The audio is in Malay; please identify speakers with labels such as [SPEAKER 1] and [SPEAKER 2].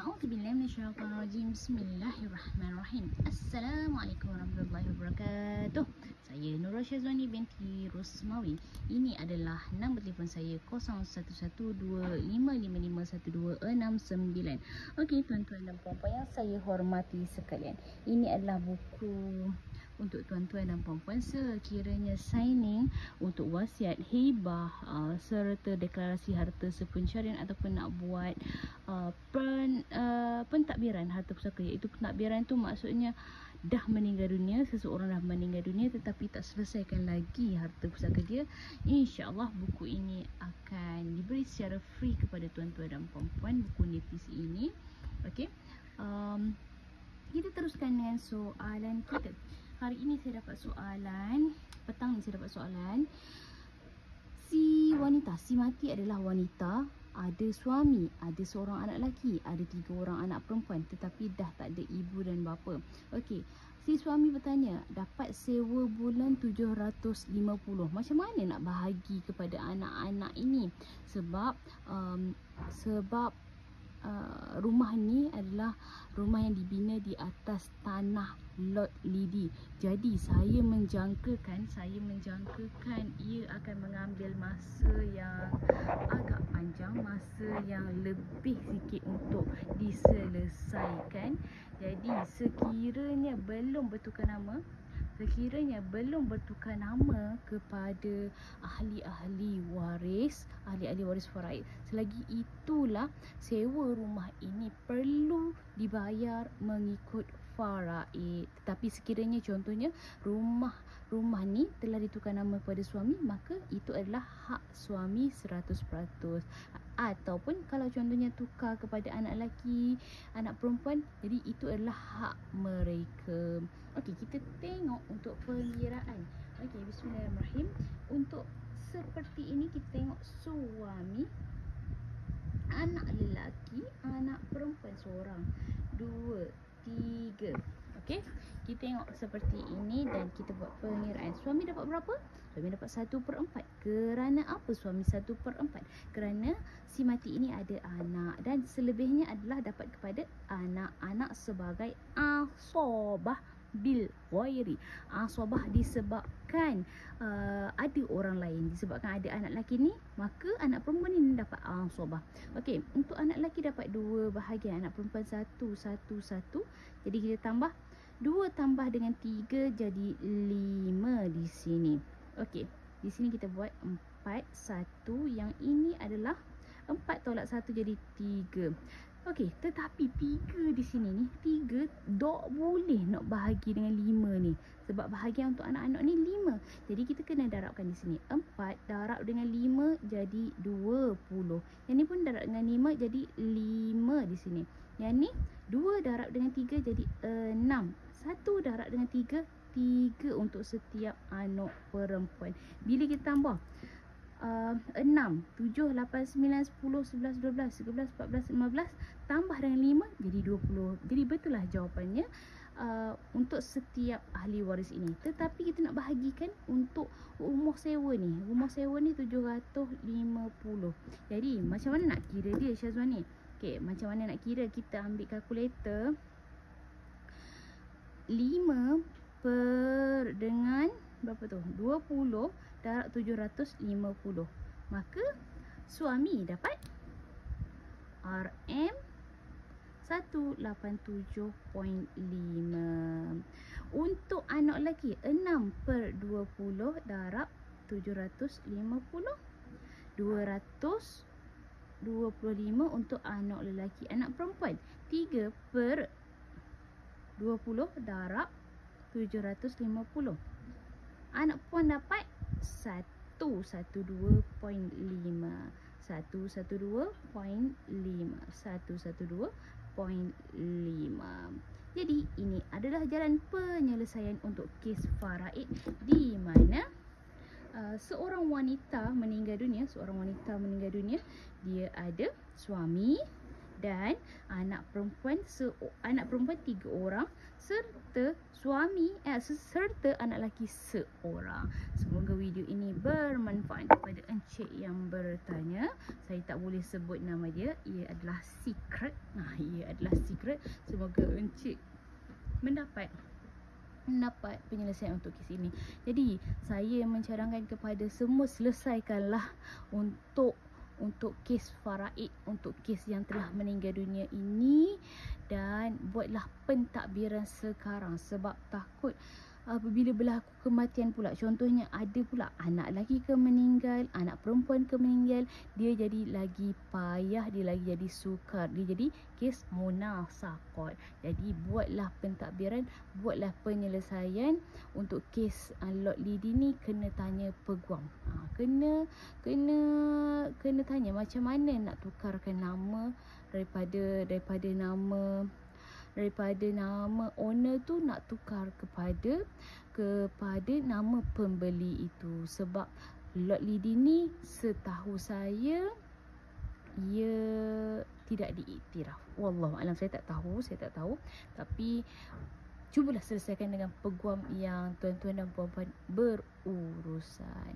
[SPEAKER 1] A'udzubillahi minasyaitonirrajim. Bismillahirrahmanirrahim. Assalamualaikum warahmatullahi wabarakatuh. Saya Nurul Syazwani binti Rusmawi. Ini adalah nombor telefon saya 011255512669. Okey, tuan-tuan dan puan-puan yang saya hormati sekalian. Ini adalah buku untuk tuan-tuan dan puan-puan sekiranya signing untuk wasiat, hibah serta deklarasi harta sepencarian ataupun nak buat pentadbiran harta pusaka, iaitu pentadbiran tu maksudnya dah meninggal dunia, seseorang dah meninggal dunia tetapi tak selesaikan lagi harta pusaka dia. InsyaAllah buku ini akan diberi secara free kepada tuan-tuan dan puan-puan, buku nipis ini. Okey, kita teruskan dengan soalan kita. Hari ini saya dapat soalan, petang ni saya dapat soalan. Si mati adalah wanita, ada suami, ada seorang anak lelaki, ada 3 orang anak perempuan tetapi dah tak ada ibu dan bapa. Okey, si suami bertanya, dapat sewa bulan 750. Macam mana nak bahagi kepada anak-anak ini? Sebab rumah ni adalah rumah yang dibina di atas tanah Lot Lidi. Jadi saya menjangkakan ia akan mengambil masa yang agak panjang, masa yang lebih sikit untuk diselesaikan. Jadi sekiranya belum bertukar nama kepada ahli-ahli waris faraid, selagi itulah sewa rumah ini perlu dibayar mengikut faraid. Tetapi sekiranya contohnya rumah ni telah ditukar nama kepada suami, maka itu adalah hak suami 100%. Ataupun kalau contohnya tukar kepada anak lelaki, anak perempuan, jadi itu adalah hak mereka. Okey, kita tengok untuk pengiraan. Okey, bismillahirrahmanirrahim. Untuk seperti ini kita tengok suami, anak lelaki, anak perempuan seorang, 2, 3. Okey, kita tengok seperti ini dan kita buat pengiraan. Suami dapat berapa? Suami dapat 1/4. Kerana apa suami 1/4? Kerana si mati ini ada anak dan selebihnya adalah dapat kepada anak-anak sebagai asobah bil ghairi. Asobah disebabkan ada orang lain, disebabkan ada anak lelaki ni, maka anak perempuan ni dapat asobah. Okey, untuk anak lelaki dapat 2 bahagian, anak perempuan 1, 1, 1. Jadi kita tambah 2 tambah dengan 3 jadi 5 di sini. Okey, di sini kita buat 4, 1. Yang ini adalah 4 tolak 1 jadi 3. Okey, tetapi 3 di sini ni, 3 tak boleh nak bahagi dengan 5 ni. Sebab bahagian untuk anak-anak ni 5. Jadi kita kena darabkan di sini. 4 darab dengan 5 jadi 20. Yang ni pun darab dengan 5 jadi 5 di sini. Yang ni 2 darab dengan 3 jadi 6. 1 darab dengan 3, 3 untuk setiap anak perempuan. Bila kita tambah 6, 7, 8, 9, 10, 11, 12, 13, 14, 15 tambah dengan 5 jadi 20. Jadi betul lah jawapannya untuk setiap ahli waris ini. Tetapi kita nak bahagikan untuk rumah sewa ni. Rumah sewa ni 750. Jadi macam mana nak kira dia, Syazwani? Okey, macam mana nak kira? Kita ambil kalkulator. 5 per dengan berapa tu? 20 darab 750. Maka suami dapat RM 187.5. Untuk anak lelaki 6 per 20 darab 750, 225 untuk anak lelaki. Anak perempuan 3 per 20 darab 750. Anak perempuan dapat 112.5. 112.5. Jadi ini adalah jalan penyelesaian untuk kes faraid di mana seorang wanita meninggal dunia, dia ada suami, dan anak perempuan 3 orang serta serta anak lelaki seorang. Semoga video ini bermanfaat kepada encik yang bertanya. Saya tak boleh sebut nama dia, ia adalah secret. Semoga encik mendapat penyelesaian untuk kes ini. Jadi saya mencadangkan kepada semua, selesaikanlah untuk kes Faraid, untuk kes yang telah meninggal dunia ini, dan buatlah pentadbiran sekarang, sebab takut apabila berlaku kematian pula, contohnya ada pula anak lelaki ke meninggal, anak perempuan ke meninggal, dia jadi lagi payah, dia lagi jadi sukar, dia jadi kes munasaqat. Jadi buatlah pentadbiran, buatlah penyelesaian untuk kes Lot Lidi ni. Kena tanya peguam, kena tanya macam mana nak tukarkan nama daripada nama owner tu, nak tukar kepada nama pembeli itu. Sebab Lot Lidi ni setahu saya ia tidak diiktiraf. Wallahualam, saya tak tahu. Tapi cubalah selesaikan dengan peguam yang tuan-tuan dan puan-puan berurusan.